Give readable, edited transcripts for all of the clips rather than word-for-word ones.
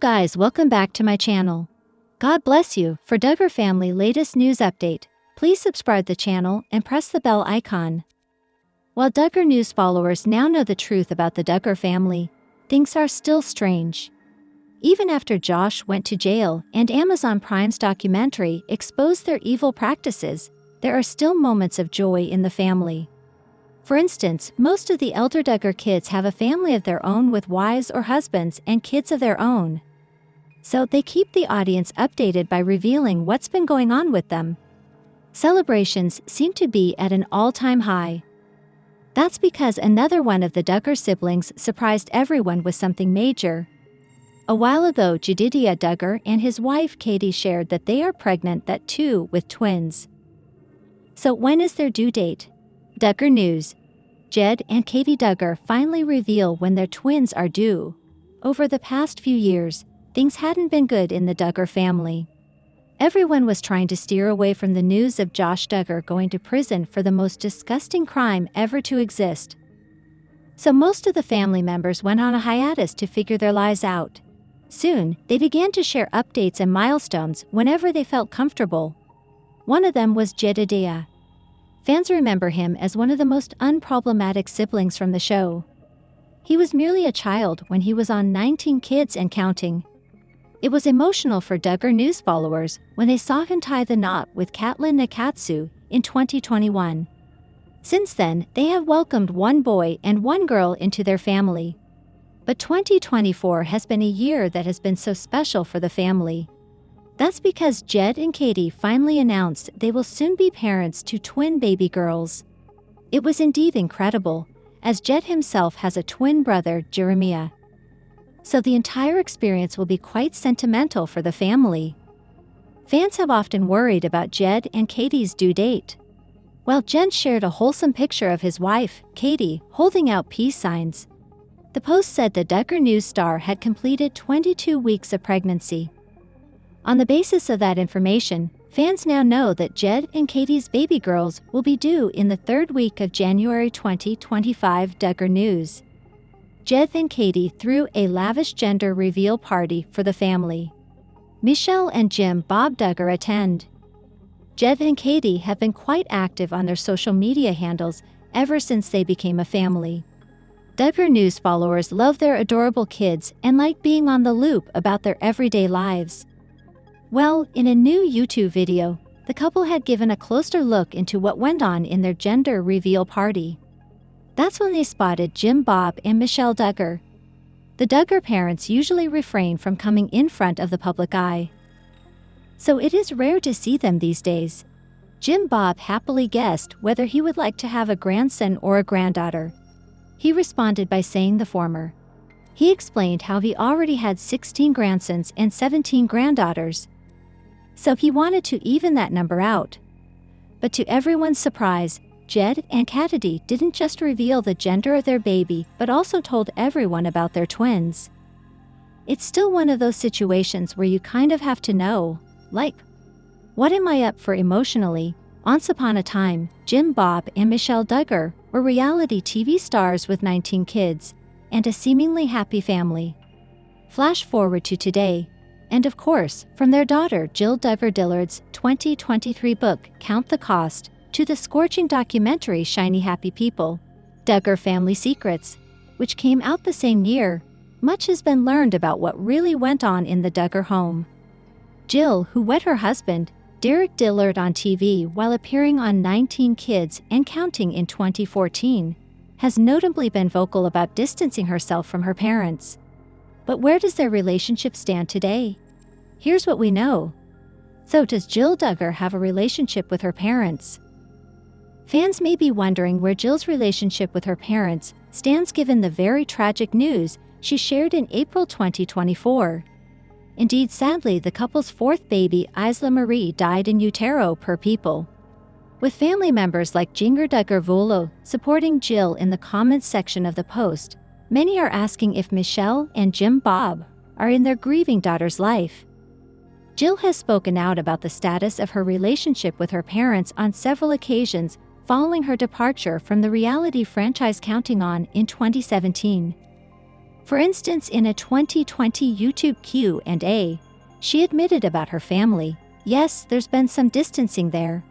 Hello guys, welcome back to my channel. God bless you. For Duggar family latest news update, please subscribe the channel and press the bell icon. While Duggar news followers now know the truth about the Duggar family, things are still strange. Even after Josh went to jail and Amazon Prime's documentary exposed their evil practices, there are still moments of joy in the family. For instance, most of the elder Duggar kids have a family of their own with wives or husbands and kids of their own. So they keep the audience updated by revealing what's been going on with them. Celebrations seem to be at an all-time high. That's because another one of the Duggar siblings surprised everyone with something major. A while ago, Jedediah Duggar and his wife Katie shared that they are pregnant, that too with twins. So when is their due date? Duggar news. Jed and Katie Duggar finally reveal when their twins are due. Over the past few years, things hadn't been good in the Duggar family. Everyone was trying to steer away from the news of Josh Duggar going to prison for the most disgusting crime ever to exist. So most of the family members went on a hiatus to figure their lives out. Soon, they began to share updates and milestones whenever they felt comfortable. One of them was Jedediah. Fans remember him as one of the most unproblematic siblings from the show. He was merely a child when he was on 19 Kids and counting. It was emotional for Duggar news followers when they saw him tie the knot with Caitlin Nakatsu in 2021. Since then, they have welcomed one boy and one girl into their family. But 2024 has been a year that has been so special for the family. That's because Jed and Katie finally announced they will soon be parents to twin baby girls. It was indeed incredible, as Jed himself has a twin brother, Jeremiah. So the entire experience will be quite sentimental for the family. Fans have often worried about Jed and Katie's due date. While Jed shared a wholesome picture of his wife, Katie, holding out peace signs. The post said the Duggar news star had completed 22 weeks of pregnancy. On the basis of that information, fans now know that Jed and Katie's baby girls will be due in the third week of January 2025. Duggar news. Jed and Katie threw a lavish gender reveal party for the family. Michelle and Jim Bob Duggar attend. Jed and Katie have been quite active on their social media handles ever since they became a family. Duggar news followers love their adorable kids and like being on the loop about their everyday lives. Well, in a new YouTube video, the couple had given a closer look into what went on in their gender reveal party. That's when they spotted Jim Bob and Michelle Duggar. The Duggar parents usually refrain from coming in front of the public eye, so it is rare to see them these days. Jim Bob happily guessed whether he would like to have a grandson or a granddaughter. He responded by saying the former. He explained how he already had 16 grandsons and 17 granddaughters, so he wanted to even that number out. But to everyone's surprise, Jed and Katey didn't just reveal the gender of their baby but also told everyone about their twins. It's still one of those situations where you kind of have to know, like, what am I up for emotionally? Once upon a time, Jim Bob and Michelle Duggar were reality TV stars with 19 kids and a seemingly happy family. Flash forward to today, and of course, from their daughter Jill Duggar Dillard's 2023 book, Count the Cost, to the scorching documentary Shiny Happy People, Duggar Family Secrets, which came out the same year, much has been learned about what really went on in the Duggar home. Jill, who wed her husband, Derek Dillard, on TV while appearing on 19 Kids and Counting in 2014, has notably been vocal about distancing herself from her parents. But where does their relationship stand today? Here's what we know. So does Jill Duggar have a relationship with her parents? Fans may be wondering where Jill's relationship with her parents stands given the very tragic news she shared in April 2024. Indeed, sadly, the couple's fourth baby, Isla Marie, died in utero per People. With family members like Jinger Duggar Volo supporting Jill in the comments section of the post, many are asking if Michelle and Jim Bob are in their grieving daughter's life. Jill has spoken out about the status of her relationship with her parents on several occasions following her departure from the reality franchise Counting On in 2017. For instance, in a 2020 YouTube Q&A, she admitted about her family. Yes, there's been some distancing there.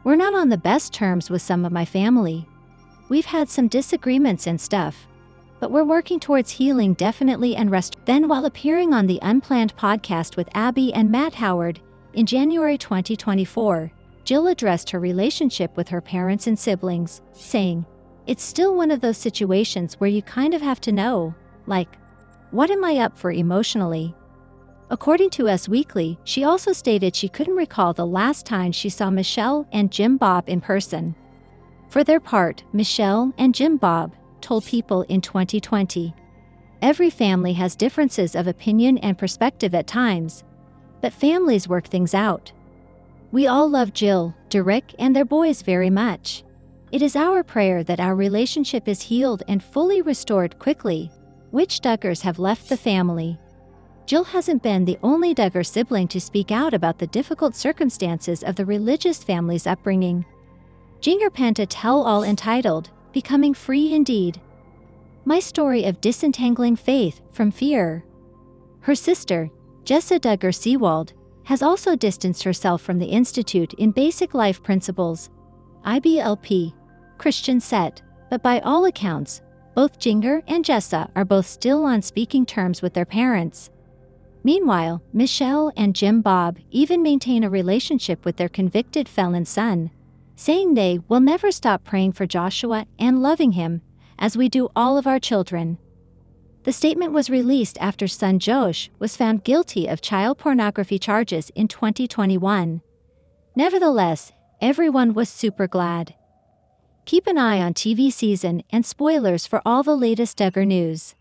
We're not on the best terms with some of my family. We've had some disagreements and stuff. But we're working towards healing definitely and rest. Then while appearing on the Unplanned podcast with Abby and Matt Howard in January 2024, Jill addressed her relationship with her parents and siblings, saying, "It's still one of those situations where you kind of have to know, like, what am I up for emotionally?" According to Us Weekly, she also stated she couldn't recall the last time she saw Michelle and Jim Bob in person. For their part, Michelle and Jim Bob told People in 2020, "Every family has differences of opinion and perspective at times, but families work things out. We all love Jill, Derek, and their boys very much. It is our prayer that our relationship is healed and fully restored quickly." Which Duggars have left the family? Jill hasn't been the only Duggar sibling to speak out about the difficult circumstances of the religious family's upbringing. Jed&Katey tell-all entitled, "Becoming Free Indeed. My Story of Disentangling Faith from Fear." Her sister, Jessa Duggar Seawald, has also distanced herself from the Institute in Basic Life Principles, IBLP, Christian set, but by all accounts, both Jinger and Jessa are both still on speaking terms with their parents. Meanwhile, Michelle and Jim Bob even maintain a relationship with their convicted felon son, saying they will never stop praying for Joshua and loving him, as we do all of our children. The statement was released after son Josh was found guilty of child pornography charges in 2021. Nevertheless, everyone was super glad. Keep an eye on TV season and spoilers for all the latest Duggar news.